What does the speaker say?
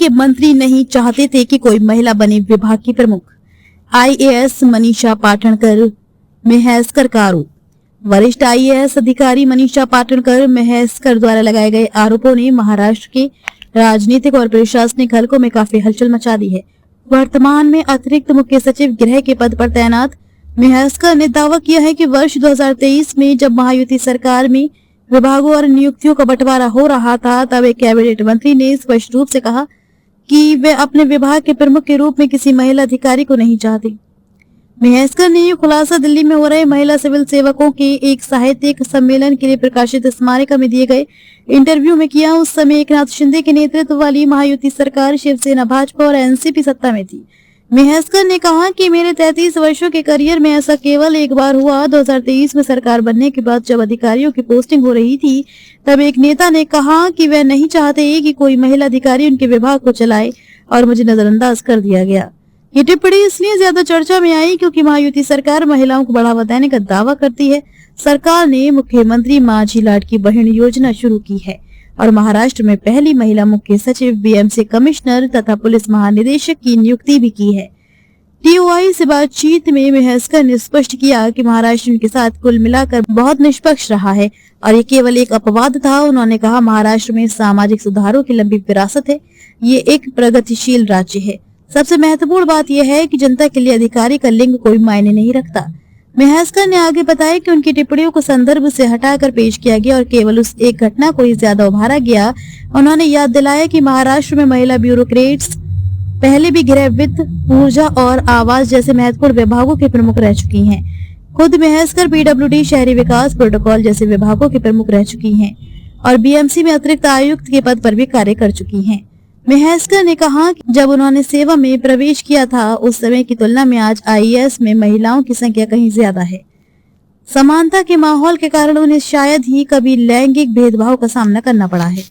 के मंत्री नहीं चाहते थे कि कोई महिला बने विभाग की प्रमुख। आईएएस मनीषा पाटणकर मेहसकर का आरोप। वरिष्ठ आईएएस अधिकारी मनीषा पाटणकर मेहसकर द्वारा लगाए गए आरोपों ने महाराष्ट्र के राजनीतिक और प्रशासनिक हलकों में काफी हलचल मचा दी है। वर्तमान में अतिरिक्त मुख्य सचिव गृह के पद पर तैनात मेहसकर ने दावा किया है कि वर्ष 2023 में जब महायुति सरकार में विभागों और नियुक्तियों का बंटवारा हो रहा था, तब एक कैबिनेट मंत्री ने स्पष्ट रूप से कहा कि वे अपने विभाग के प्रमुख के रूप में किसी महिला अधिकारी को नहीं चाहते। मेहसकर ने ये खुलासा दिल्ली में हो रहे महिला सिविल सेवकों के एक साहित्यिक सम्मेलन के लिए प्रकाशित स्मारिका में दिए गए इंटरव्यू में किया। उस समय एकनाथ शिंदे के नेतृत्व वाली महायुति सरकार शिवसेना, भाजपा और एनसीपी सत्ता में थी। मेहसकर ने कहा कि मेरे 33 वर्षों के करियर में ऐसा केवल एक बार हुआ। 2023 में सरकार बनने के बाद जब अधिकारियों की पोस्टिंग हो रही थी, तब एक नेता ने कहा कि वे नहीं चाहते कि कोई महिला अधिकारी उनके विभाग को चलाए और मुझे नजरअंदाज कर दिया गया। ये टिप्पणी इसलिए ज्यादा चर्चा में आई क्योंकि महायुति सरकार महिलाओं को बढ़ावा देने का दावा करती है। सरकार ने मुख्यमंत्री माझी लाडकी बहन योजना शुरू की है और महाराष्ट्र में पहली महिला मुख्य सचिव, बीएमसी कमिश्नर तथा पुलिस महानिदेशक की नियुक्ति भी की है। टीओआई से बातचीत में मेहसकर ने स्पष्ट किया कि महाराष्ट्र उनके साथ कुल मिलाकर बहुत निष्पक्ष रहा है और ये केवल एक अपवाद था। उन्होंने कहा, महाराष्ट्र में सामाजिक सुधारों की लंबी विरासत है। ये एक प्रगतिशील राज्य है। सबसे महत्वपूर्ण बात यह है कि जनता के लिए अधिकारी का लिंग कोई मायने नहीं रखता। मेहसकर ने आगे बताया कि उनकी टिप्पणियों को संदर्भ से हटाकर पेश किया गया और केवल उस एक घटना को ही ज्यादा उभारा गया। उन्होंने याद दिलाया कि महाराष्ट्र में महिला ब्यूरोक्रेट्स पहले भी गृह, वित्त, ऊर्जा और आवास जैसे महत्वपूर्ण विभागों के प्रमुख रह चुकी हैं। खुद मेहसकर पीडब्ल्यूडी, शहरी विकास, प्रोटोकॉल जैसे विभागों के प्रमुख रह चुकी हैं और बीएमसी में अतिरिक्त आयुक्त के पद पर भी कार्य कर चुकी हैं। मेहसकर ने कहा कि जब उन्होंने सेवा में प्रवेश किया था, उस समय की तुलना में आज आईएएस में महिलाओं की संख्या कहीं ज्यादा है। समानता के माहौल के कारण उन्हें शायद ही कभी लैंगिक भेदभाव का सामना करना पड़ा है।